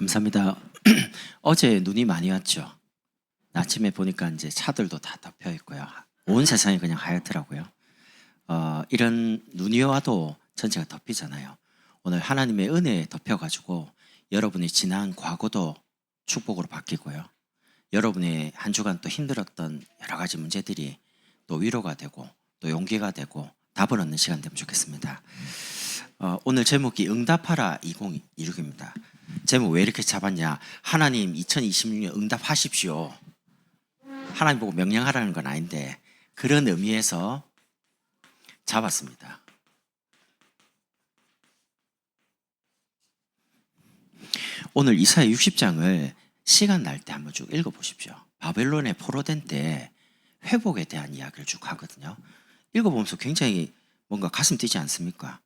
감사합니다. 어제 눈이 많이 왔죠. 아침에 보니까 이제 차들도 다 덮여 있고요. 온 세상이 그냥 하얗더라고요. 이런 눈이 와도 전체가 덮이잖아요. 오늘 하나님의 은혜에 덮여가지고 여러분이 지난 과거도 축복으로 바뀌고요. 여러분의 한 주간 또 힘들었던 여러 가지 문제들이 또 위로가 되고 또 용기가 되고 답을 얻는 시간 되면 좋겠습니다. 오늘 제목이 응답하라 2026입니다. 제목 왜 이렇게 잡았냐? 하나님 2026년 응답하십시오. 하나님 보고 명령하라는 건 아닌데 그런 의미에서 잡았습니다. 오늘 이사야 60장을 시간 날 때 한번 쭉 읽어보십시오. 바벨론에 포로된 때 회복에 대한 이야기를 쭉 하거든요. 읽어보면서 굉장히 뭔가 가슴 뛰지 않습니까?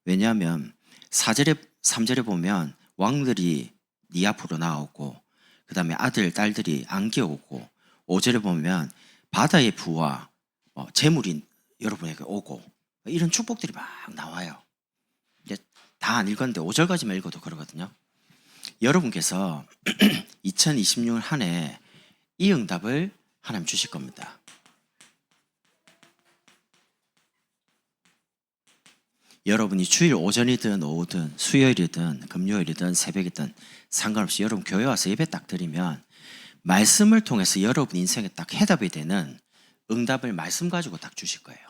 왜냐하면 3절에 보면 왕들이 네 앞으로 나오고 그 다음에 아들, 딸들이 안겨오고 5절에 보면 바다의 부와 재물이 여러분에게 오고 이런 축복들이 막 나와요. 이제 다 안 읽었는데 5절까지만 읽어도 그러거든요. 여러분께서 2026년 한 해 이 응답을 하나님 주실 겁니다. 여러분이 주일 오전이든 오후든 수요일이든 금요일이든 새벽이든 상관없이 여러분 교회 와서 예배 딱 드리면 말씀을 통해서 여러분 인생에 딱 해답이 되는 응답을 말씀 가지고 딱 주실 거예요.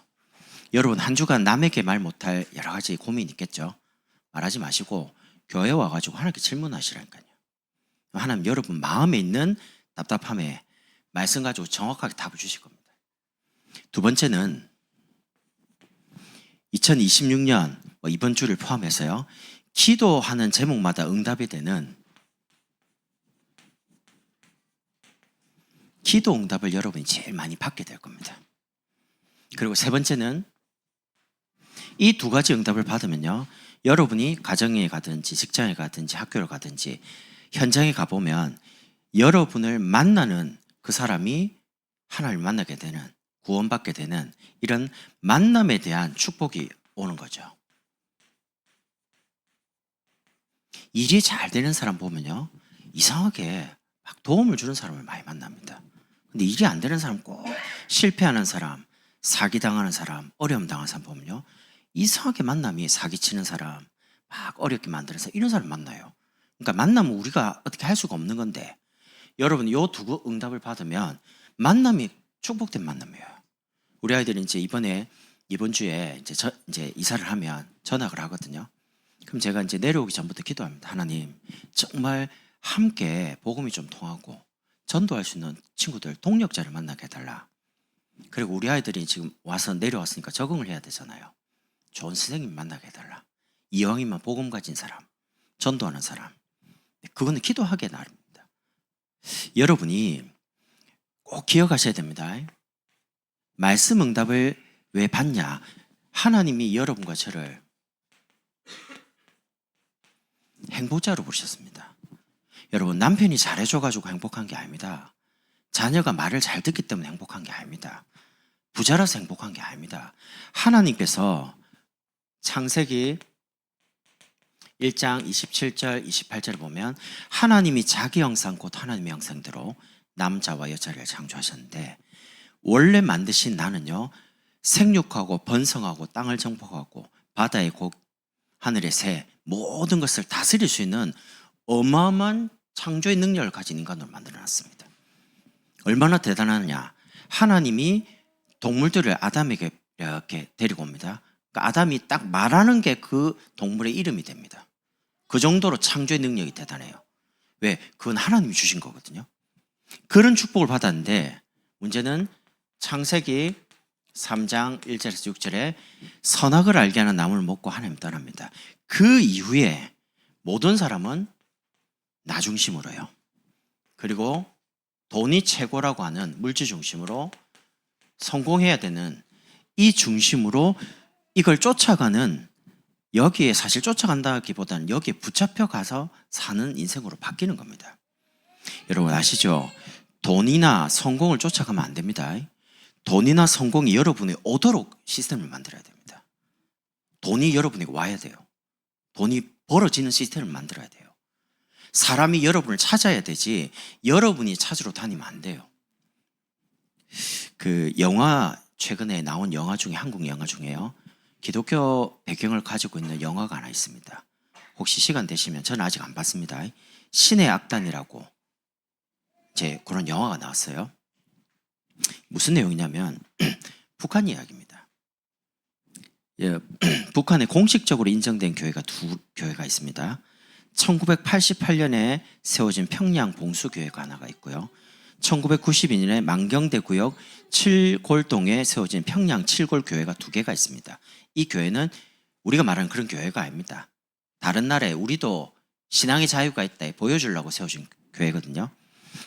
여러분 한 주간 남에게 말 못할 여러 가지 고민이 있겠죠. 말하지 마시고 교회 와가지고 하나님께 질문하시라니까요. 하나님 여러분 마음에 있는 답답함에 말씀 가지고 정확하게 답을 주실 겁니다. 두 번째는 2026년 이번 주를 포함해서요. 기도하는 제목마다 응답이 되는 기도 응답을 여러분이 제일 많이 받게 될 겁니다. 그리고 세 번째는 이 두 가지 응답을 받으면요. 여러분이 가정에 가든지 직장에 가든지 학교를 가든지 현장에 가보면 여러분을 만나는 그 사람이 하나님을 만나게 되는 구원받게 되는 이런 만남에 대한 축복이 오는 거죠. 일이 잘 되는 사람 보면요. 이상하게 막 도움을 주는 사람을 많이 만납니다. 근데 일이 안 되는 사람 꼭 실패하는 사람, 사기당하는 사람, 어려움 당하는 사람 보면요. 이상하게 만남이 사기치는 사람, 막 어렵게 만드는 사람 이런 사람 만나요. 그러니까 만나면 우리가 어떻게 할 수가 없는 건데 여러분 요 두 응답을 받으면 만남이 축복된 만남이에요. 우리 아이들이 이제 이번 주에 이제 이사를 하면 전학을 하거든요. 그럼 제가 이제 내려오기 전부터 기도합니다. 하나님, 정말 함께 복음이 좀 통하고 전도할 수 있는 친구들, 동력자를 만나게 해달라. 그리고 우리 아이들이 지금 내려왔으니까 적응을 해야 되잖아요. 좋은 선생님 만나게 해달라. 이왕이면 복음 가진 사람, 전도하는 사람. 그거는 기도하기에 나름입니다. 여러분이 꼭 기억하셔야 됩니다. 말씀 응답을 왜 받냐? 하나님이 여러분과 저를 행복자로 부르셨습니다. 여러분 남편이 잘해줘가지고 행복한 게 아닙니다. 자녀가 말을 잘 듣기 때문에 행복한 게 아닙니다. 부자라서 행복한 게 아닙니다. 하나님께서 창세기 1장 27절 28절을 보면 하나님이 자기 형상 곧 하나님의 형상대로 남자와 여자를 창조하셨는데 원래 만드신 나는요 생육하고 번성하고 땅을 정복하고 바다의 고 하늘의 새 모든 것을 다스릴 수 있는 어마어마한 창조의 능력을 가진 인간으로 만들어놨습니다. 얼마나 대단하냐? 하나님이 동물들을 아담에게 이렇게 데리고 옵니다. 그러니까 아담이 딱 말하는 게 그 동물의 이름이 됩니다. 그 정도로 창조의 능력이 대단해요. 왜? 그건 하나님이 주신 거거든요. 그런 축복을 받았는데 문제는 창세기 3장 1절에서 6절에 선악을 알게 하는 나무를 먹고 하나님 떠납니다. 그 이후에 모든 사람은 나 중심으로요. 그리고 돈이 최고라고 하는 물질 중심으로 성공해야 되는 이 중심으로 이걸 쫓아가는 여기에 사실 쫓아간다기보다는 여기에 붙잡혀 가서 사는 인생으로 바뀌는 겁니다. 여러분 아시죠? 돈이나 성공을 쫓아가면 안 됩니다. 돈이나 성공이 여러분이 오도록 시스템을 만들어야 됩니다. 돈이 여러분에게 와야 돼요. 돈이 벌어지는 시스템을 만들어야 돼요. 사람이 여러분을 찾아야 되지 여러분이 찾으러 다니면 안 돼요. 그 영화 최근에 나온 영화 중에 한국 영화 중에요. 기독교 배경을 가지고 있는 영화가 하나 있습니다. 혹시 시간 되시면 저는 아직 안 봤습니다. 신의 악단이라고 이제 그런 영화가 나왔어요. 무슨 내용이냐면 북한 이야기입니다. 예, 북한에 공식적으로 인정된 교회가 두 교회가 있습니다. 1988년에 세워진 평양 봉수교회가 하나가 있고요. 1992년에 만경대 구역 7골동에 세워진 평양 7골 교회가 두 개가 있습니다. 이 교회는 우리가 말하는 그런 교회가 아닙니다. 다른 나라에 우리도 신앙의 자유가 있다 보여주려고 세워진 교회거든요.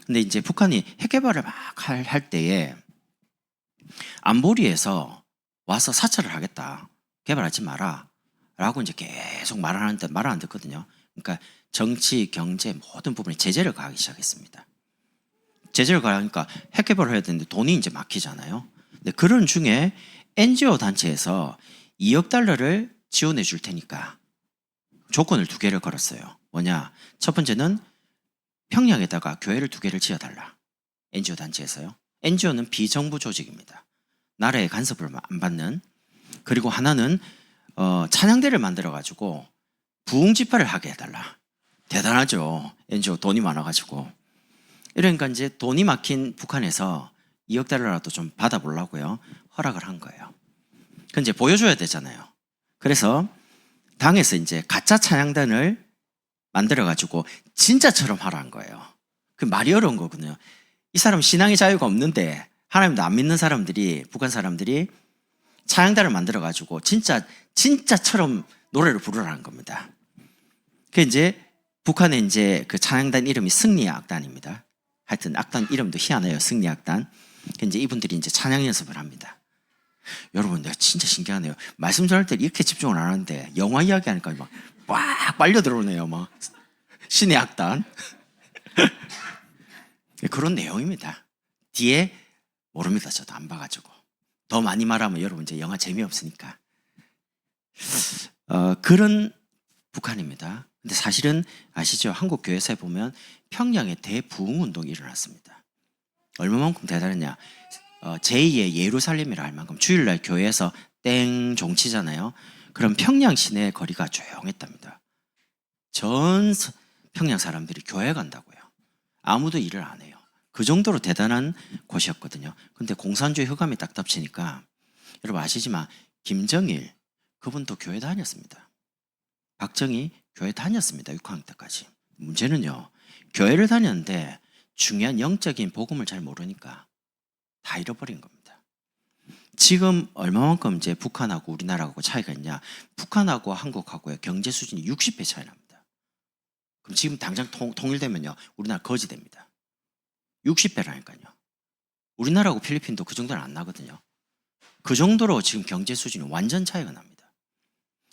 근데 이제 북한이 핵개발을 막 할 때에 안보리에서 와서 사찰을 하겠다. 개발하지 마라. 라고 이제 계속 말하는데 말을 안 듣거든요. 그러니까 정치, 경제 모든 부분에 제재를 가하기 시작했습니다. 제재를 가하니까 핵개발을 해야 되는데 돈이 이제 막히잖아요. 근데 그런 중에 NGO 단체에서 2억 달러를 지원해 줄 테니까 조건을 두 개를 걸었어요. 뭐냐? 첫 번째는 평양에다가 교회를 두 개를 지어달라. NGO 단체에서요. NGO는 비정부 조직입니다. 나라의 간섭을 안 받는. 그리고 하나는 찬양대를 만들어가지고 부흥집회를 하게 해달라. 대단하죠. NGO 돈이 많아가지고. 이러니까 이제 돈이 막힌 북한에서 2억 달러라도 좀 받아보려고요. 허락을 한 거예요. 그 이제 보여줘야 되잖아요. 그래서 당에서 이제 가짜 찬양단을 만들어가지고 진짜처럼 하라는 거예요. 그 말이 어려운 거거든요. 이 사람 신앙의 자유가 없는데 하나님도 안 믿는 사람들이 북한 사람들이 찬양단을 만들어가지고 진짜처럼 노래를 부르라는 겁니다. 그 이제 북한에 이제 그 찬양단 이름이 승리의 악단입니다. 하여튼 악단 이름도 희한해요. 승리 악단. 그 이제 이분들이 이제 찬양 연습을 합니다. 여러분, 내가 진짜 신기하네요. 말씀 전할 때 이렇게 집중을 안 하는데 영화 이야기 하니까 막 빨려 들어오네요. 막 신의 악단. 그런 내용입니다. 뒤에 모릅니다. 저도 안 봐가지고. 더 많이 말하면 여러분 이제 영화 재미없으니까. 그런 북한입니다. 근데 사실은 아시죠? 한국 교회사에 보면 평양에 대부흥운동이 일어났습니다. 얼마만큼 대단했냐? 제2의 예루살렘이라 할 만큼 주일날 교회에서 땡 종치잖아요. 그럼 평양 시내 거리가 조용했답니다. 전 평양 사람들이 교회 간다고요. 아무도 일을 안 해요. 그 정도로 대단한 곳이었거든요. 근데 공산주의 흑암이 딱 덮치니까 여러분 아시지만 김정일 그분도 교회 다녔습니다. 박정희 교회 다녔습니다. 6학년 때까지. 문제는요. 교회를 다녔는데 중요한 영적인 복음을 잘 모르니까 다 잃어버린 겁니다. 지금 얼마만큼 이제 북한하고 우리나라하고 차이가 있냐? 북한하고 한국하고의 경제 수준이 60배 차이 납니다. 그럼 지금 당장 통일되면요. 우리나라 거지 됩니다. 60배라니까요. 우리나라하고 필리핀도 그 정도는 안 나거든요. 그 정도로 지금 경제 수준이 완전 차이가 납니다.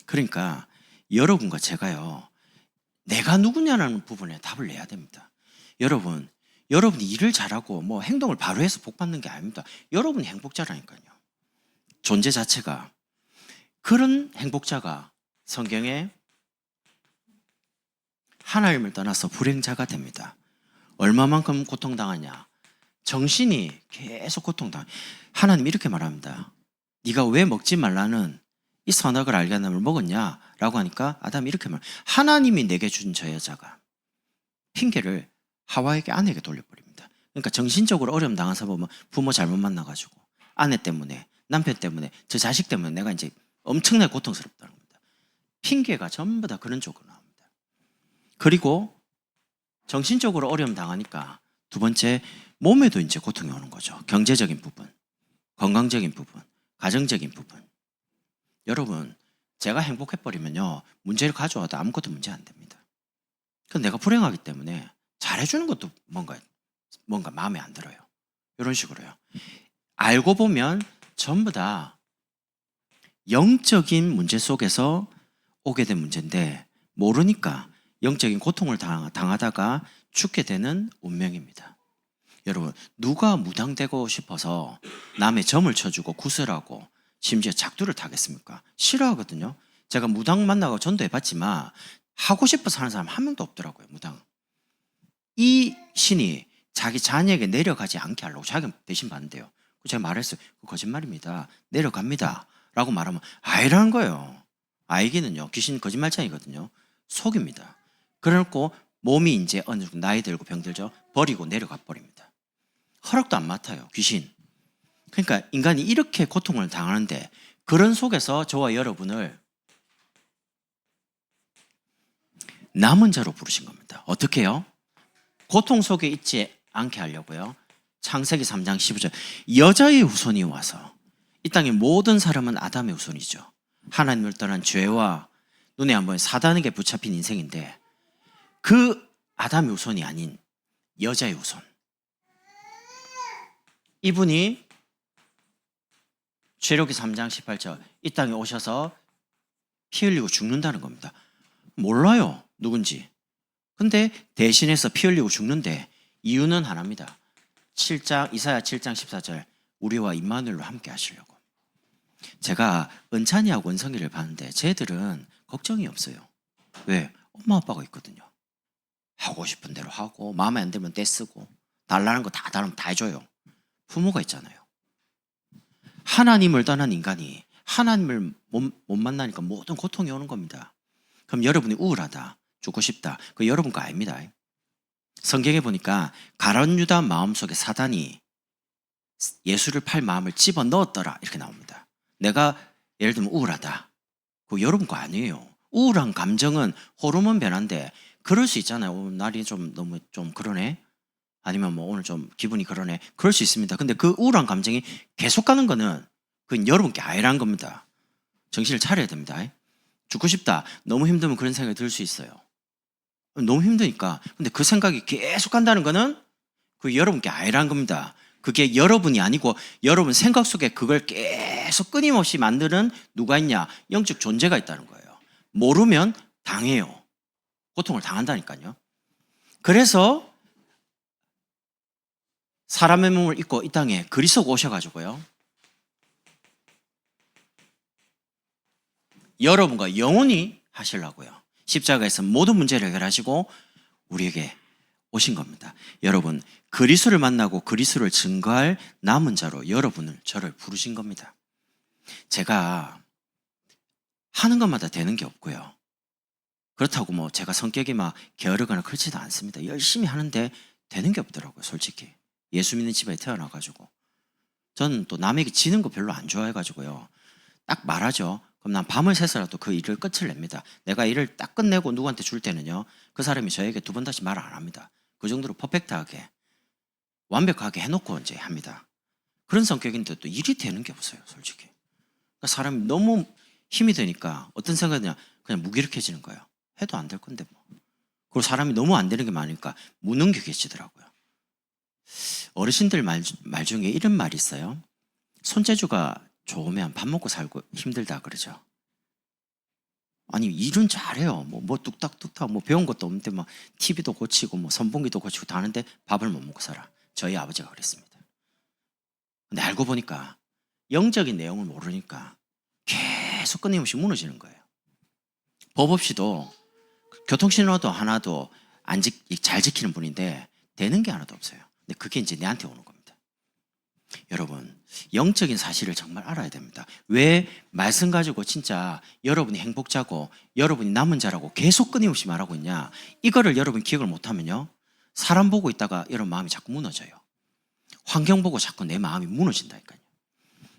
그러니까 여러분과 제가요. 내가 누구냐는 부분에 답을 내야 됩니다. 여러분이 일을 잘하고 뭐 행동을 바로 해서 복 받는 게 아닙니다. 여러분이 행복자라니까요. 존재 자체가. 그런 행복자가 성경에 하나님을 떠나서 불행자가 됩니다. 얼마만큼 고통당하냐? 정신이 계속 고통당해. 하나님 이렇게 말합니다. 네가 왜 먹지 말라는 이 선악을 알게 한 나무를 먹었냐? 라고 하니까 아담이 이렇게 말해요. 하나님이 내게 준 저 여자가 핑계를 하와에게 아내에게 돌려버립니다. 그러니까 정신적으로 어려움 당해서 보면 부모 잘못 만나가지고 아내 때문에 남편 때문에 저 자식 때문에 내가 이제 엄청나게 고통스럽다는 겁니다. 핑계가 전부 다 그런 쪽으로 나옵니다. 그리고 정신적으로 어려움 당하니까 두 번째 몸에도 이제 고통이 오는 거죠. 경제적인 부분, 건강적인 부분, 가정적인 부분. 여러분, 제가 행복해버리면요, 문제를 가져와도 아무것도 문제 안 됩니다. 그건 내가 불행하기 때문에 잘해주는 것도 뭔가 마음에 안 들어요. 이런 식으로요. 알고 보면 전부 다 영적인 문제 속에서 오게 된 문제인데 모르니까 영적인 고통을 당하다가 죽게 되는 운명입니다. 여러분, 누가 무당되고 싶어서 남의 점을 쳐주고 구슬하고 심지어 작두를 타겠습니까? 싫어하거든요. 제가 무당 만나고 전도해봤지만 하고 싶어서 하는 사람 한 명도 없더라고요. 무당. 이 신이 자기 자녀에게 내려가지 않게 하려고 자기가 대신 받는데요. 제가 말했어요. 거짓말입니다. 내려갑니다. 라고 말하면 아니라는 거예요. 아이기는요, 귀신 거짓말쟁이거든요. 속입니다. 그래놓고 몸이 이제 어느 정도 나이 들고 병들죠. 버리고 내려가 버립니다. 허락도 안 맡아요, 귀신. 그러니까 인간이 이렇게 고통을 당하는데 그런 속에서 저와 여러분을 남은 자로 부르신 겁니다. 어떻게 해요? 고통 속에 있지 않게 하려고요. 창세기 3장 15절 여자의 후손이 와서 이 땅의 모든 사람은 아담의 후손이죠. 하나님을 떠난 죄와 눈에 안 보이는 사단에게 붙잡힌 인생인데 그 아담의 후손이 아닌 여자의 후손, 이분이 죄로기 3장 18절 이 땅에 오셔서 피 흘리고 죽는다는 겁니다. 몰라요, 누군지. 근데 대신해서 피 흘리고 죽는데 이유는 하나입니다. 이사야 7장 14절 우리와 임마누엘로 함께 하시려고. 제가 은찬이하고 은성이를 봤는데 쟤들은 걱정이 없어요. 왜? 엄마 아빠가 있거든요. 하고 싶은 대로 하고 마음에 안 들면 떼쓰고 달라는 거 다 달라면 다 해줘요. 부모가 있잖아요. 하나님을 떠난 인간이 하나님을 못 만나니까 모든 고통이 오는 겁니다. 그럼 여러분이 우울하다, 죽고 싶다, 그거 여러분 거 아닙니다. 성경에 보니까 가룟 유다 마음속에 사단이 예수를 팔 마음을 집어 넣었더라 이렇게 나옵니다. 내가 예를 들면 우울하다, 그거 여러분 거 아니에요. 우울한 감정은 호르몬 변화인데 그럴 수 있잖아요. 오늘 날이 좀 너무 좀 그러네, 아니면 뭐 오늘 좀 기분이 그러네, 그럴 수 있습니다. 근데 그 우울한 감정이 계속 가는 거는 그건 여러분께 아니란 겁니다. 정신을 차려야 됩니다. 죽고 싶다, 너무 힘들면 그런 생각이 들 수 있어요. 너무 힘드니까. 근데 그 생각이 계속 간다는 거는 그게 여러분께 아니란 겁니다. 그게 여러분이 아니고 여러분 생각 속에 그걸 계속 끊임없이 만드는 누가 있냐? 영적 존재가 있다는 거예요. 모르면 당해요. 고통을 당한다니까요. 그래서 사람의 몸을 입고 이 땅에 그리스도가 오셔가지고요, 여러분과 영원히 하시려고요. 십자가에서 모든 문제를 해결하시고 우리에게 오신 겁니다. 여러분, 그리스도를 만나고 그리스도를 증거할 남은 자로 여러분을, 저를 부르신 겁니다. 제가 하는 것마다 되는 게 없고요. 그렇다고 뭐 제가 성격이 막 게으르거나 그렇지도 않습니다. 열심히 하는데 되는 게 없더라고요, 솔직히. 예수 믿는 집에 태어나가지고. 저는 또 남에게 지는 거 별로 안 좋아해가지고요. 딱 말하죠. 그럼 난 밤을 새서라도 그 일을 끝을 냅니다. 내가 일을 딱 끝내고 누구한테 줄 때는요, 그 사람이 저에게 두 번 다시 말 안 합니다. 그 정도로 퍼펙트하게 완벽하게 해놓고 이제 합니다. 그런 성격인데 또 일이 되는 게 없어요, 솔직히. 그러니까 사람이 너무 힘이 드니까 어떤 생각이냐, 그냥 무기력해지는 거예요. 해도 안 될 건데 뭐. 그리고 사람이 너무 안 되는 게 많으니까 무능력해지더라고요. 어르신들 말 중에 이런 말이 있어요. 손재주가 좋으면 밥 먹고 살고 힘들다 그러죠. 아니, 일은 잘해요. 뭐 뚝딱뚝딱 뭐 배운 것도 없는데 뭐 TV도 고치고 뭐 선풍기도 고치고 다 하는데 밥을 못 먹고 살아. 저희 아버지가 그랬습니다. 근데 알고 보니까 영적인 내용을 모르니까 계속 끊임없이 무너지는 거예요. 법 없이도 교통신호도 하나도 잘 지키는 분인데 되는 게 하나도 없어요. 근데 그게 이제 내한테 오는 겁니다. 여러분, 영적인 사실을 정말 알아야 됩니다. 왜 말씀 가지고 진짜 여러분이 행복자고 여러분이 남은 자라고 계속 끊임없이 말하고 있냐? 이거를 여러분이 기억을 못하면요, 사람 보고 있다가 여러분 마음이 자꾸 무너져요. 환경 보고 자꾸 내 마음이 무너진다니까요.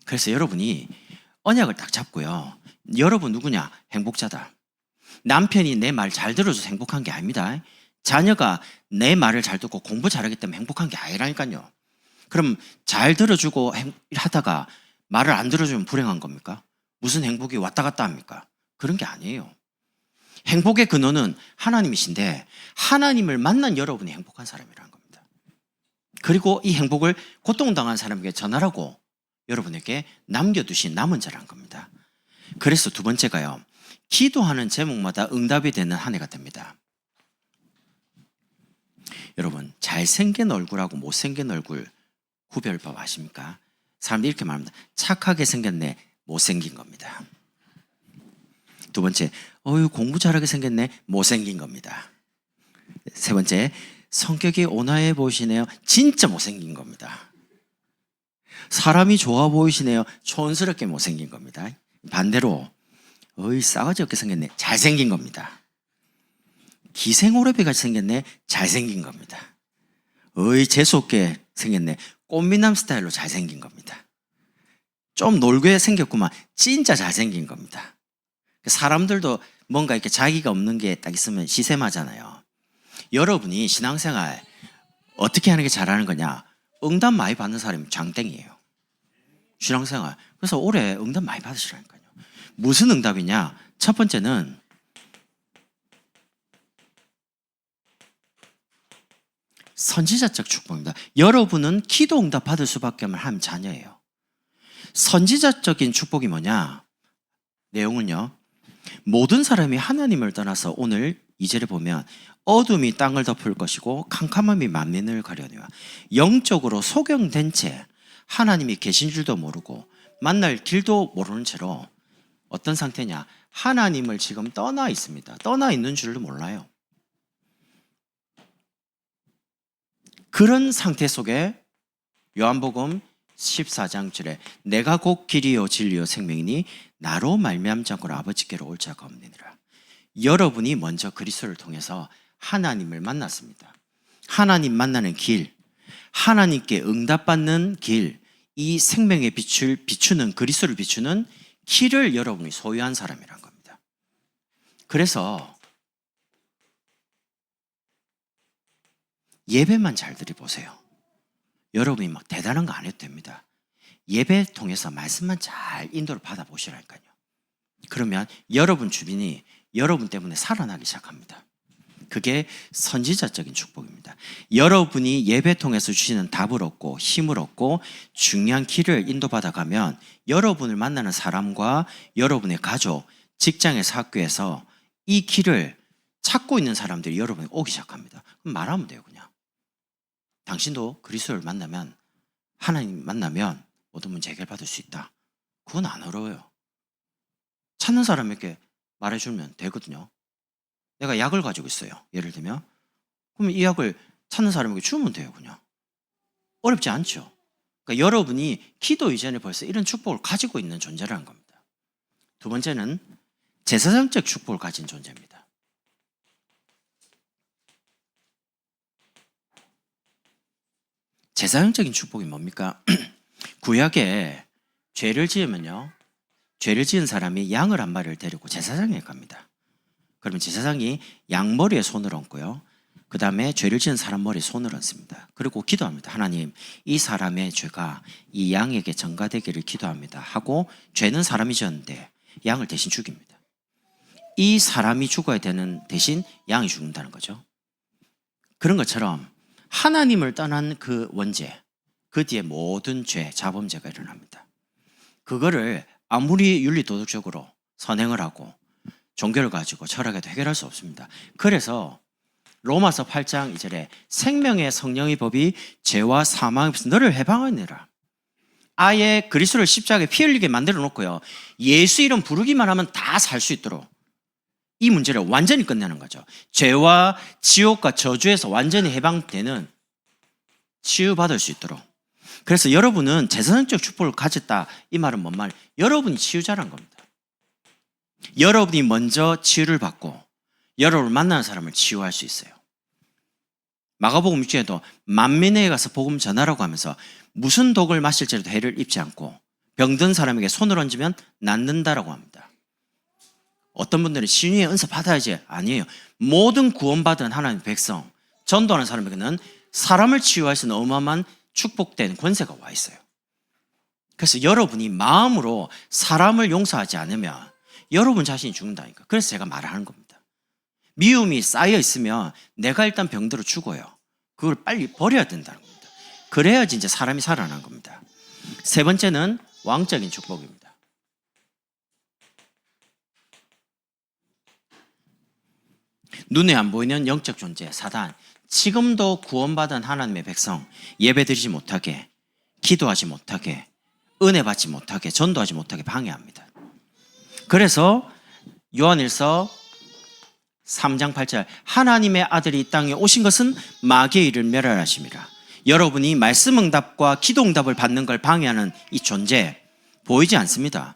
그래서 여러분이 언약을 딱 잡고요, 여러분 누구냐? 행복자다. 남편이 내 말 잘 들어줘서 행복한 게 아닙니다. 자녀가 내 말을 잘 듣고 공부 잘하기 때문에 행복한 게 아니라니까요. 그럼 잘 들어주고 하다가 말을 안 들어주면 불행한 겁니까? 무슨 행복이 왔다 갔다 합니까? 그런 게 아니에요. 행복의 근원은 하나님이신데 하나님을 만난 여러분이 행복한 사람이라는 겁니다. 그리고 이 행복을 고통당한 사람에게 전하라고 여러분에게 남겨두신 남은 자라는 겁니다. 그래서 두 번째가요, 기도하는 제목마다 응답이 되는 한 해가 됩니다. 여러분, 잘생긴 얼굴하고 못생긴 얼굴 구별법 아십니까? 사람들이 이렇게 말합니다. 착하게 생겼네, 못생긴 겁니다. 두 번째, 공부 잘하게 생겼네, 못생긴 겁니다. 세 번째, 성격이 온화해 보이시네요. 진짜 못생긴 겁니다. 사람이 좋아 보이시네요. 촌스럽게 못생긴 겁니다. 반대로 어이 싸가지 없게 생겼네. 잘생긴 겁니다. 기생오래비 같이 생겼네. 잘생긴 겁니다. 어이 재수없게 생겼네. 꽃미남 스타일로 잘생긴 겁니다. 좀 놀게 생겼구만. 진짜 잘생긴 겁니다. 사람들도 뭔가 이렇게 자기가 없는 게 딱 있으면 시샘하잖아요. 여러분이 신앙생활 어떻게 하는 게 잘하는 거냐? 응답 많이 받는 사람이 장땡이에요. 신앙생활. 그래서 올해 응답 많이 받으시라니까요. 무슨 응답이냐? 첫 번째는 선지자적 축복입니다. 여러분은 기도 응답 받을 수밖에 없는 하나님 자녀예요. 선지자적인 축복이 뭐냐? 내용은요. 모든 사람이 하나님을 떠나서 오늘 2절에 보면 어둠이 땅을 덮을 것이고 캄캄함이 만민을 가려니와 영적으로 소경된 채 하나님이 계신 줄도 모르고 만날 길도 모르는 채로 어떤 상태냐? 하나님을 지금 떠나 있습니다. 떠나 있는 줄도 몰라요. 그런 상태 속에 요한복음 14장 7에 내가 곧 길이요 진리요 생명이니 나로 말미암지 않고는 아버지께로 올 자가 없느니라. 여러분이 먼저 그리스도를 통해서 하나님을 만났습니다. 하나님 만나는 길, 하나님께 응답받는 길, 이 생명의 빛을 비추는 그리스도를 비추는 길을 여러분이 소유한 사람이란 겁니다. 그래서 예배만 잘 들어보세요. 여러분이 막 대단한 거 안 해도 됩니다. 예배 통해서 말씀만 잘 인도를 받아보시라니까요. 그러면 여러분 주변이 여러분 때문에 살아나기 시작합니다. 그게 선지자적인 축복입니다. 여러분이 예배 통해서 주시는 답을 얻고 힘을 얻고 중요한 길을 인도받아가면 여러분을 만나는 사람과 여러분의 가족, 직장에서 학교에서 이 길을 찾고 있는 사람들이 여러분이 오기 시작합니다. 그럼 말하면 돼요, 그냥. 당신도 그리스도를 만나면, 하나님 만나면 모든 문제 해결받을 수 있다. 그건 안 어려워요. 찾는 사람에게 말해주면 되거든요. 내가 약을 가지고 있어요. 예를 들면. 그러면 이 약을 찾는 사람에게 주면 돼요, 그냥. 어렵지 않죠. 그러니까 여러분이 기도 이전에 벌써 이런 축복을 가지고 있는 존재라는 겁니다. 두 번째는 제사장적 축복을 가진 존재입니다. 제사장적인 축복이 뭡니까? 구약에 죄를 지으면요, 죄를 지은 사람이 양을 한 마리를 데리고 제사장에 갑니다. 그러면 제사장이 양 머리에 손을 얹고요, 그 다음에 죄를 지은 사람 머리에 손을 얹습니다. 그리고 기도합니다. 하나님, 이 사람의 죄가 이 양에게 전가되기를 기도합니다 하고, 죄는 사람이 지었는데 양을 대신 죽입니다. 이 사람이 죽어야 되는 대신 양이 죽는다는 거죠. 그런 것처럼 하나님을 떠난 그 원죄, 그 뒤에 모든 죄, 자범죄가 일어납니다. 그거를 아무리 윤리도덕적으로 선행을 하고 종교를 가지고 철학에도 해결할 수 없습니다. 그래서 로마서 8장 2절에 생명의 성령의 법이 죄와 사망의 법에서 너를 해방하느니라. 아예 그리스도를 십자가에 피 흘리게 만들어 놓고요, 예수 이름 부르기만 하면 다 살 수 있도록 이 문제를 완전히 끝내는 거죠. 죄와 지옥과 저주에서 완전히 해방되는, 치유받을 수 있도록. 그래서 여러분은 제사장적 축복을 가졌다, 이 말은 뭔 말? 여러분이 치유자란 겁니다. 여러분이 먼저 치유를 받고 여러분을 만나는 사람을 치유할 수 있어요. 마가복음 6장에도 만민에게 가서 복음 전하라고 하면서 무슨 독을 마실지라도 해를 입지 않고 병든 사람에게 손을 얹으면 낫는다라고 합니다. 어떤 분들은 신유의 은사 받아야지. 아니에요. 모든 구원받은 하나님의 백성, 전도하는 사람에게는 사람을 치유할 수 있는 어마어마한 축복된 권세가 와 있어요. 그래서 여러분이 마음으로 사람을 용서하지 않으면 여러분 자신이 죽는다니까. 그래서 제가 말하는 겁니다. 미움이 쌓여 있으면 내가 일단 병들어 죽어요. 그걸 빨리 버려야 된다는 겁니다. 그래야지 이제 사람이 살아나는 겁니다. 세 번째는 왕적인 축복입니다. 눈에 안 보이는 영적 존재, 사단, 지금도 구원받은 하나님의 백성, 예배드리지 못하게, 기도하지 못하게, 은혜 받지 못하게, 전도하지 못하게 방해합니다. 그래서 요한일서 3장 8절 하나님의 아들이 이 땅에 오신 것은 마귀의 일을 멸하심이라. 여러분이 말씀 응답과 기도 응답을 받는 걸 방해하는 이 존재 보이지 않습니다.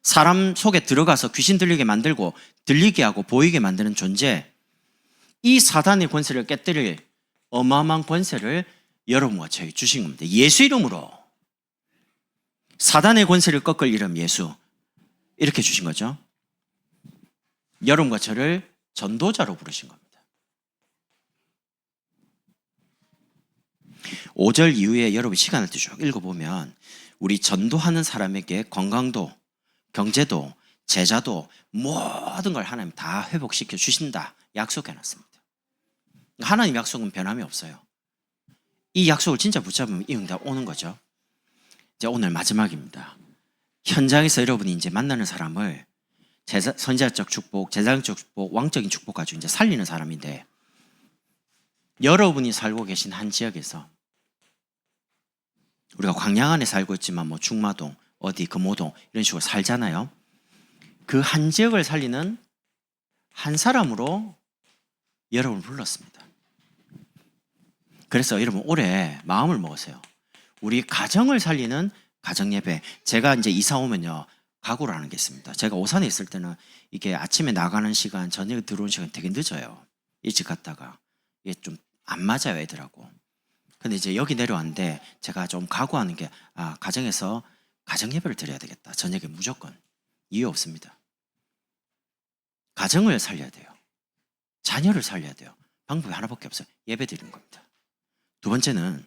사람 속에 들어가서 귀신 들리게 만들고 들리게 하고 보이게 만드는 존재, 이 사단의 권세를 깨뜨릴 어마어마한 권세를 여러분과 저에게 주신 겁니다. 예수 이름으로 사단의 권세를 꺾을 이름 예수, 이렇게 주신 거죠. 여러분과 저를 전도자로 부르신 겁니다. 5절 이후에 여러분 시간을 쭉 읽어보면 우리 전도하는 사람에게 건강도, 경제도, 제자도 모든 걸 하나님 다 회복시켜 주신다 약속해놨습니다. 하나님 약속은 변함이 없어요. 이 약속을 진짜 붙잡으면 이 응답 오는 거죠. 이제 오늘 마지막입니다. 현장에서 여러분이 이제 만나는 사람을 선지자적 축복, 제사장적 축복, 왕적인 축복 가지고 이제 살리는 사람인데, 여러분이 살고 계신 한 지역에서 우리가 광양 안에 살고 있지만 뭐 중마동, 어디 금호동 이런 식으로 살잖아요. 그 한 지역을 살리는 한 사람으로 여러분을 불렀습니다. 그래서 여러분 올해 마음을 먹으세요. 우리 가정을 살리는 가정 예배. 제가 이제 이사 오면요 각오를 하는 게 있습니다. 제가 오산에 있을 때는 이게 아침에 나가는 시간, 저녁에 들어오는 시간 되게 늦어요. 일찍 갔다가 이게 좀 안 맞아요, 애들하고. 근데 이제 여기 내려왔는데 제가 좀 각오하는 게, 가정에서 가정 예배를 드려야 되겠다. 저녁에 무조건. 이유 없습니다. 가정을 살려야 돼요. 자녀를 살려야 돼요. 방법이 하나밖에 없어요. 예배 드리는 겁니다. 두 번째는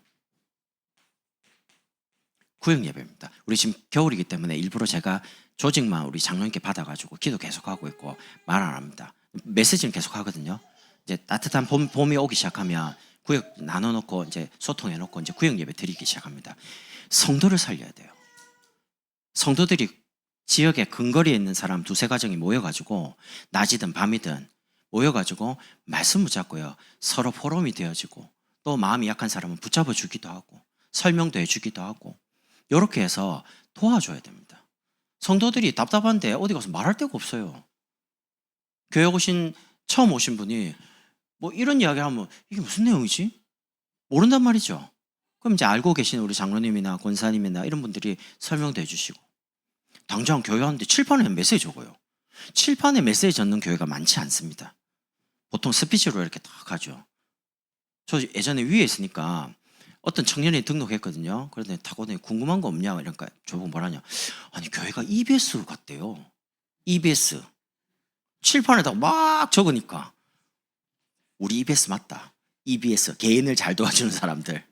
구역 예배입니다. 우리 지금 겨울이기 때문에 일부러 제가 조직만 우리 장로님께 받아가지고 기도 계속하고 있고 말 안 합니다. 메시지는 계속 하거든요. 이제 따뜻한 봄이 오기 시작하면 구역 나눠놓고 이제 소통해놓고 이제 구역 예배 드리기 시작합니다. 성도를 살려야 돼요. 성도들이 지역에 근거리에 있는 사람 두세 가정이 모여가지고 낮이든 밤이든 모여가지고 말씀 붙잡고요. 서로 포럼이 되어지고 또 마음이 약한 사람은 붙잡아 주기도 하고 설명도 해주기도 하고 이렇게 해서 도와줘야 됩니다. 성도들이 답답한데 어디 가서 말할 데가 없어요. 교회 처음 오신 분이 뭐 이런 이야기를 하면 이게 무슨 내용이지? 모른단 말이죠. 그럼 이제 알고 계신 우리 장로님이나 권사님이나 이런 분들이 설명도 해주시고, 당장 교회 하는데 칠판에 메시지 적어요. 칠판에 메시지 적는 교회가 많지 않습니다. 보통 스피치로 이렇게 딱 하죠. 저 예전에 위에 있으니까 어떤 청년이 등록했거든요. 그런데 타고는 궁금한 거 없냐? 이러니까 저보고 뭐라냐? 아니 교회가 EBS 같대요. EBS. 칠판에다가 막 적으니까 우리 EBS 맞다. EBS, 개인을 잘 도와주는 사람들.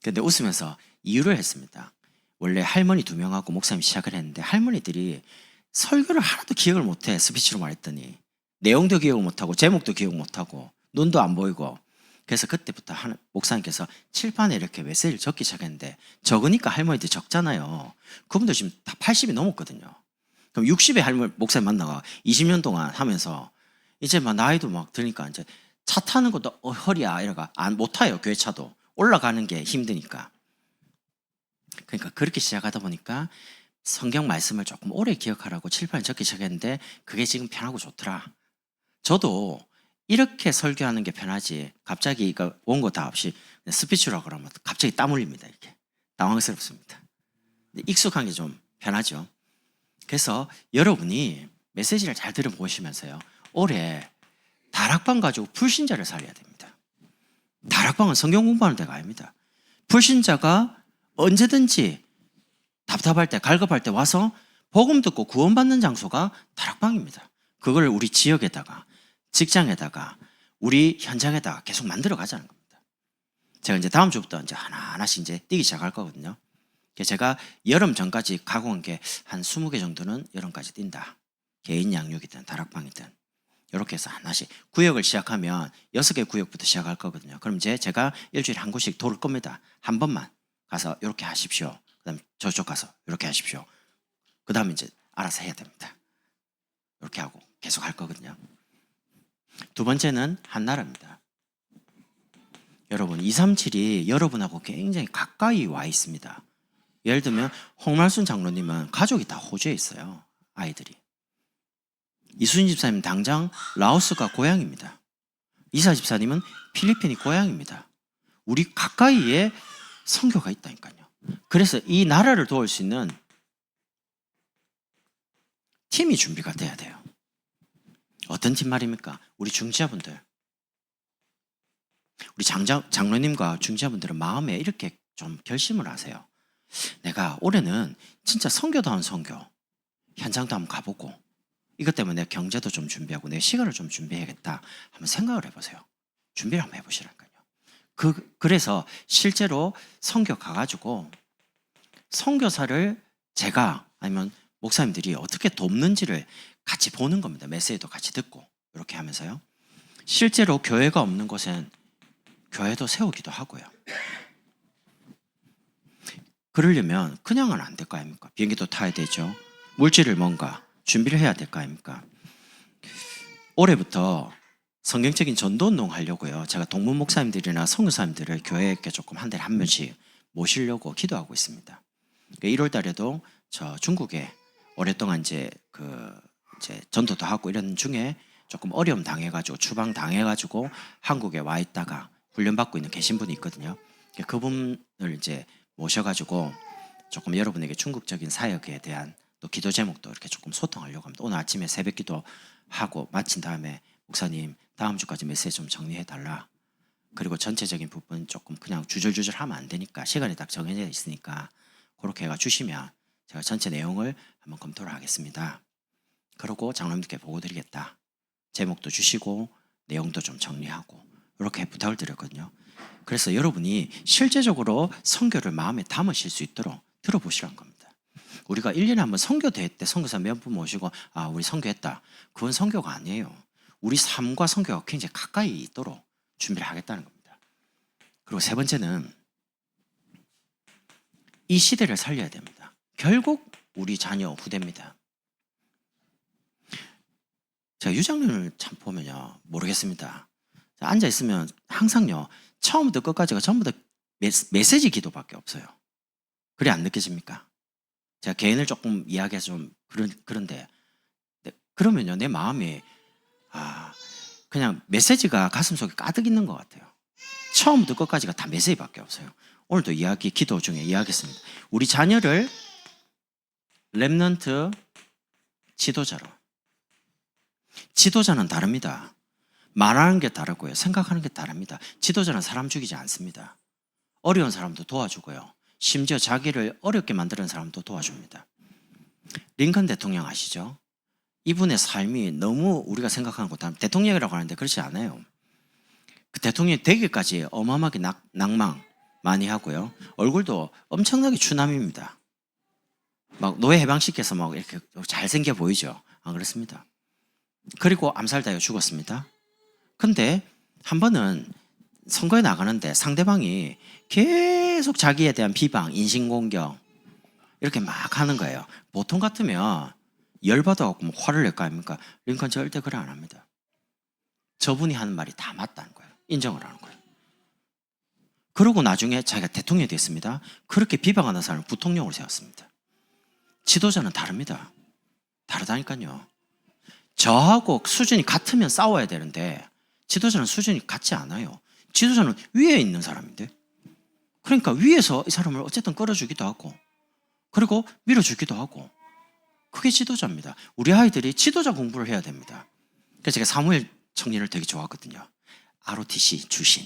근데 웃으면서 이유를 했습니다. 원래 할머니 2명하고 목사님 시작을 했는데 할머니들이 설교를 하나도 기억을 못해. 스피치로 말했더니 내용도 기억 못하고 제목도 기억 못하고 눈도 안 보이고. 그래서 그때부터 목사님께서 칠판에 이렇게 메시지를 적기 시작했는데, 적으니까 할머니들 적잖아요. 그분들 지금 다 80이 넘었거든요. 그럼 60의 할머니 목사님 만나가 20년 동안 하면서 이제 막 나이도 막 드니까 이제 차 타는 것도 허리야 이러가 못 타요. 교회 차도 올라가는 게 힘드니까. 그러니까 그렇게 시작하다 보니까 성경 말씀을 조금 오래 기억하라고 칠판에 적기 시작했는데 그게 지금 편하고 좋더라. 저도 이렇게 설교하는 게 편하지 갑자기 이거 원고 다 없이 스피치로 그러면 갑자기 땀 흘립니다. 이렇게 당황스럽습니다. 익숙한 게 좀 편하죠. 그래서 여러분이 메시지를 잘 들어보시면서요, 올해 다락방 가지고 불신자를 살려야 됩니다. 다락방은 성경 공부하는 데가 아닙니다. 불신자가 언제든지 답답할 때, 갈급할 때 와서 복음 듣고 구원받는 장소가 다락방입니다. 그걸 우리 지역에다가, 직장에다가, 우리 현장에다가 계속 만들어 가자는 겁니다. 제가 이제 다음 주부터 이제 하나하나씩 이제 뛰기 시작할 거거든요. 제가 여름 전까지 각오한 게 한 20개 정도는 여름까지 뛴다. 개인 양육이든 다락방이든. 이렇게 해서 하나씩 구역을 시작하면 6개 구역부터 시작할 거거든요. 그럼 이제 제가 일주일에 한 곳씩 돌을 겁니다. 한 번만 가서 이렇게 하십시오. 그다음 저쪽 가서 이렇게 하십시오. 그다음에 이제 알아서 해야 됩니다. 이렇게 하고 계속 할 거거든요. 두 번째는 한나라입니다. 여러분 237이 여러분하고 굉장히 가까이 와 있습니다. 예를 들면 홍말순 장로님은 가족이 다 호주에 있어요. 아이들이. 이순희 집사님 당장 라오스가 고향입니다. 이사 집사님은 필리핀이 고향입니다. 우리 가까이에 선교가 있다니까요. 그래서 이 나라를 도울 수 있는 팀이 준비가 돼야 돼요. 어떤 팀 말입니까? 우리 중지자분들, 우리 장로님과 중지자분들은 마음에 이렇게 좀 결심을 하세요. 내가 올해는 진짜 선교다운 선교, 현장도 한번 가보고 이것 때문에 내 경제도 좀 준비하고 내 시간을 좀 준비해야겠다 한번 생각을 해보세요. 준비를 한번 해보시라니까요. 그래서 실제로 선교 가가지고 선교사를 제가 아니면 목사님들이 어떻게 돕는지를 같이 보는 겁니다. 메시지도 같이 듣고 이렇게 하면서요. 실제로 교회가 없는 곳엔 교회도 세우기도 하고요. 그러려면 그냥은 안 될 거 아닙니까? 비행기도 타야 되죠. 물질을 뭔가 준비를 해야 될 거 아닙니까? 올해부터 성경적인 전도운동 하려고요. 제가 동문 목사님들이나 선교사님들을 교회에 조금 한 달에 한 번씩 모시려고 기도하고 있습니다. 1월 달에도 저 중국에 오랫동안 이제 전도도 하고 이런 중에 조금 어려움 당해가지고 추방 당해가지고 한국에 와 있다가 훈련받고 있는 계신 분이 있거든요. 그분을 이제 모셔가지고 조금 여러분에게 중국적인 사역에 대한 또 기도 제목도 이렇게 조금 소통하려고 합니다. 오늘 아침에 새벽 기도하고 마친 다음에 목사님 다음 주까지 메시지 좀 정리해 달라. 그리고 전체적인 부분 조금 그냥 주절주절 하면 안 되니까 시간이 딱 정해져 있으니까 그렇게 해가 주시면 제가 전체 내용을 한번 검토를 하겠습니다. 그러고 장로님들께 보고 드리겠다. 제목도 주시고 내용도 좀 정리하고 이렇게 부탁을 드렸거든요. 그래서 여러분이 실제적으로 선교를 마음에 담으실 수 있도록 들어보시라는 겁니다. 우리가 1년에 한번 선교대회 때 선교사 몇 분 모시고 우리 선교했다. 그건 선교가 아니에요. 우리 삶과 선교가 굉장히 가까이 있도록 준비를 하겠다는 겁니다. 그리고 세 번째는 이 시대를 살려야 됩니다. 결국 우리 자녀 후대입니다. 제가 유장님을 참 보면요 모르겠습니다. 앉아있으면 항상요 처음부터 끝까지가 전부 다 메시지 기도밖에 없어요. 그래 안 느껴집니까? 제가 개인을 조금 이야기해서 좀 그런데 그러면요 내 마음이 그냥 메시지가 가슴속에 가득 있는 것 같아요. 처음부터 끝까지가 다 메시지밖에 없어요. 오늘도 기도 중에 이야기했습니다. 우리 자녀를 렘넌트 지도자로. 지도자는 다릅니다. 말하는 게 다르고요. 생각하는 게 다릅니다. 지도자는 사람 죽이지 않습니다. 어려운 사람도 도와주고요. 심지어 자기를 어렵게 만드는 사람도 도와줍니다. 링컨 대통령 아시죠? 이분의 삶이 너무 우리가 생각하는 것보다 대통령이라고 하는데 그렇지 않아요. 그 대통령이 되기까지 어마어마하게 낭망 많이 하고요. 얼굴도 엄청나게 추남입니다. 막 노예 해방시켜서 막 이렇게 잘생겨 보이죠. 안 그렇습니다. 그리고 암살당해 죽었습니다. 근데 한 번은 선거에 나가는데 상대방이 계속 자기에 대한 비방, 인신공격 이렇게 막 하는 거예요. 보통 같으면 열받아갖고 화를 낼 거 아닙니까? 링컨 절대 그래 안 합니다. 저분이 하는 말이 다 맞다는 거예요. 인정을 하는 거예요. 그러고 나중에 자기가 대통령이 됐습니다. 그렇게 비방하는 사람을 부통령으로 세웠습니다. 지도자는 다릅니다. 다르다니까요. 저하고 수준이 같으면 싸워야 되는데 지도자는 수준이 같지 않아요. 지도자는 위에 있는 사람인데 그러니까 위에서 이 사람을 어쨌든 끌어주기도 하고 그리고 밀어주기도 하고 그게 지도자입니다. 우리 아이들이 지도자 공부를 해야 됩니다. 그래서 제가 사무엘 청년을 되게 좋아하거든요. ROTC 출신,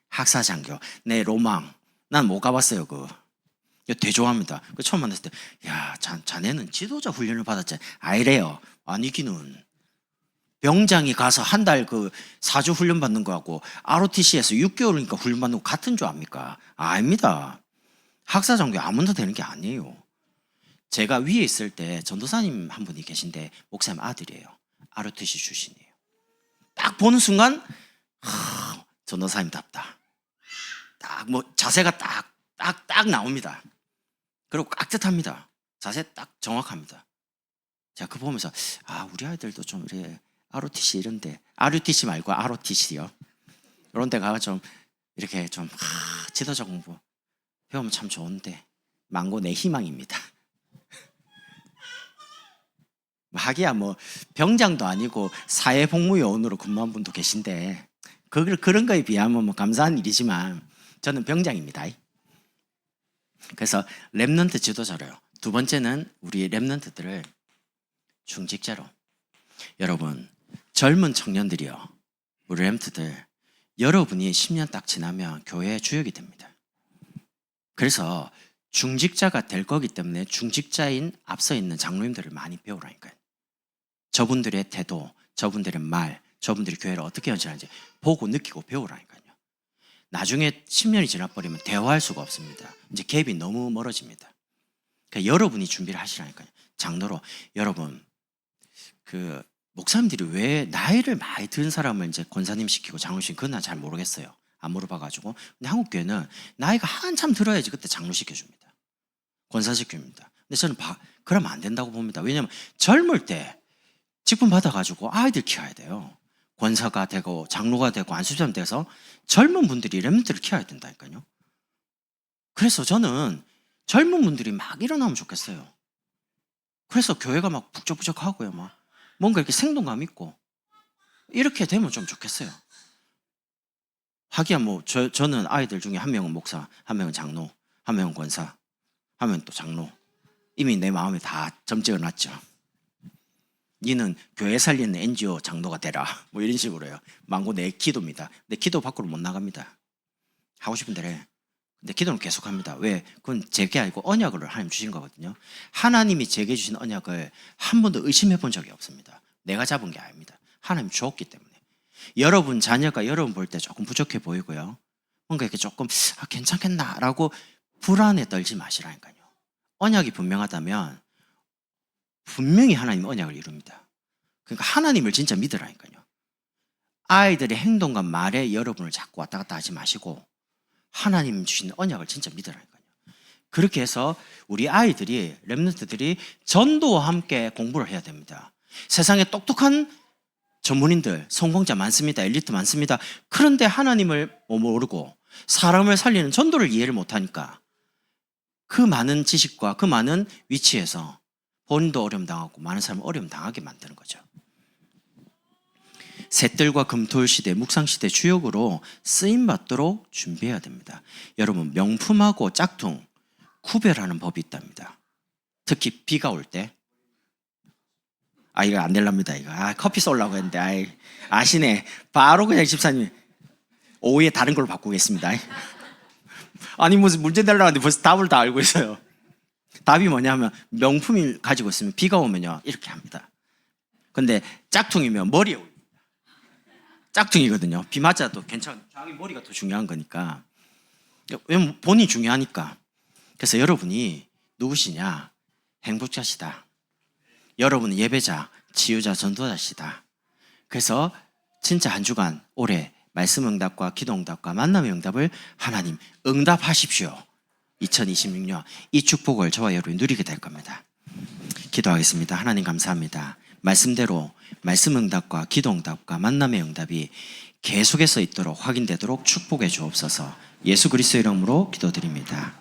학사장교, 내 로망. 난 못 가봤어요. 되게 좋아합니다. 처음 만났을 때, 야, 자네는 지도자 훈련을 받았잖아. 아니래요. 아니기는. 병장이 가서 한 달 4주 훈련 받는 거하고 ROTC에서 6개월이니까 훈련 받는 거 같은 줄 압니까? 아닙니다. 학사장교 아무나 되는 게 아니에요. 제가 위에 있을 때 전도사님 한 분이 계신데 목사님 아들이에요. ROTC 출신이에요. 딱 보는 순간 전도사님답다. 딱 자세가 딱 나옵니다. 그리고 깍듯합니다. 자세 딱 정확합니다. 제가 그거 보면서 우리 아이들도 좀 이렇게 ROTC 이런데 ROTC 말고 ROTC요. 이런 데 가서 좀 이렇게 좀 지도자 공부 배우면 참 좋은데 망고 내 희망입니다. 하기야 뭐 병장도 아니고 사회복무요원으로 근무한 분도 계신데 그런 거에 비하면 뭐 감사한 일이지만 저는 병장입니다. 그래서 렘넌트 지도자로요. 두 번째는 우리 렘넌트들을 중직자로. 여러분 젊은 청년들이요. 우리 렘넌트들 여러분이 10년 딱 지나면 교회의 주역이 됩니다. 그래서 중직자가 될 거기 때문에 중직자인 앞서 있는 장로님들을 많이 배우라니까요. 저분들의 태도, 저분들의 말, 저분들이 교회를 어떻게 연출하는지 보고 느끼고 배우라니까요. 나중에 10년이 지나버리면 대화할 수가 없습니다. 이제 갭이 너무 멀어집니다. 그러니까 여러분이 준비를 하시라니까요. 장로로. 여러분 그 목사님들이 왜 나이를 많이 든 사람을 이제 권사님 시키고 장로 시키고 그건 난 잘 모르겠어요. 안 물어봐가지고. 근데 한국 교회는 나이가 한참 들어야지 그때 장로 시켜줍니다. 권사 시켜줍니다. 근데 저는 그러면 안 된다고 봅니다. 왜냐하면 젊을 때 직분 받아가지고 아이들 키워야 돼요. 권사가 되고 장로가 되고 안수사님 돼서 젊은 분들이 렘넌트를 키워야 된다니까요. 그래서 저는 젊은 분들이 막 일어나면 좋겠어요. 그래서 교회가 막 북적북적하고요. 막 뭔가 이렇게 생동감 있고 이렇게 되면 좀 좋겠어요. 하기야 뭐 저는 아이들 중에 한 명은 목사, 한 명은 장로, 한 명은 권사, 한 명은 또 장로. 이미 내 마음에 다 점 찍어놨죠. 니는 교회 살리는 NGO 장로가 되라. 뭐 이런 식으로요. 망고 내 기도입니다. 내 기도 밖으로 못 나갑니다. 하고 싶은 대로 해. 근데 기도는 계속합니다. 왜? 그건 제게 아니고 언약을 하나님 주신 거거든요. 하나님이 제게 주신 언약을 한 번도 의심해 본 적이 없습니다. 내가 잡은 게 아닙니다. 하나님 주었기 때문에. 여러분 자녀가 여러분 볼 때 조금 부족해 보이고요. 뭔가 이렇게 조금 괜찮겠나라고 불안에 떨지 마시라니까요. 언약이 분명하다면 분명히 하나님 언약을 이룹니다. 그러니까 하나님을 진짜 믿으라니까요. 아이들의 행동과 말에 여러분을 자꾸 왔다 갔다 하지 마시고 하나님 주신 언약을 진짜 믿으라니까요. 그렇게 해서 우리 아이들이 렘넌트들이 전도와 함께 공부를 해야 됩니다. 세상에 똑똑한 전문인들, 성공자 많습니다. 엘리트 많습니다. 그런데 하나님을 모르고 사람을 살리는 전도를 이해를 못하니까 그 많은 지식과 그 많은 위치에서 본인도 어려움 당하고 많은 사람을 어려움 당하게 만드는 거죠. 셋들과 금토일 시대, 묵상 시대 주역으로 쓰임 받도록 준비해야 됩니다. 여러분 명품하고 짝퉁 구별하는 법이 있답니다. 특히 비가 올 때. 이거 안 될랍니다. 이거 커피 쏠라고 했는데 아시네. 바로 그냥 집사님 오후에 다른 걸로 바꾸겠습니다. 아니 무슨 문제 내려고 하는데 벌써 답을 다 알고 있어요. 답이 뭐냐면 명품을 가지고 있으면 비가 오면요 이렇게 합니다. 근데 짝퉁이면 머리에 올립니다. 짝퉁이거든요. 비 맞아도 괜찮아. 자기 머리가 더 중요한 거니까. 왜냐면 본인이 중요하니까. 그래서 여러분이 누구시냐? 행복자시다. 여러분은 예배자, 치유자, 전도자시다. 그래서 진짜 한 주간 올해 말씀 응답과 기도 응답과 만남의 응답을 하나님 응답하십시오. 2026년 이 축복을 저와 여러분이 누리게 될 겁니다. 기도하겠습니다. 하나님 감사합니다. 말씀대로 말씀 응답과 기도 응답과 만남의 응답이 계속해서 있도록 확인되도록 축복해 주옵소서. 예수 그리스도의 이름으로 기도드립니다.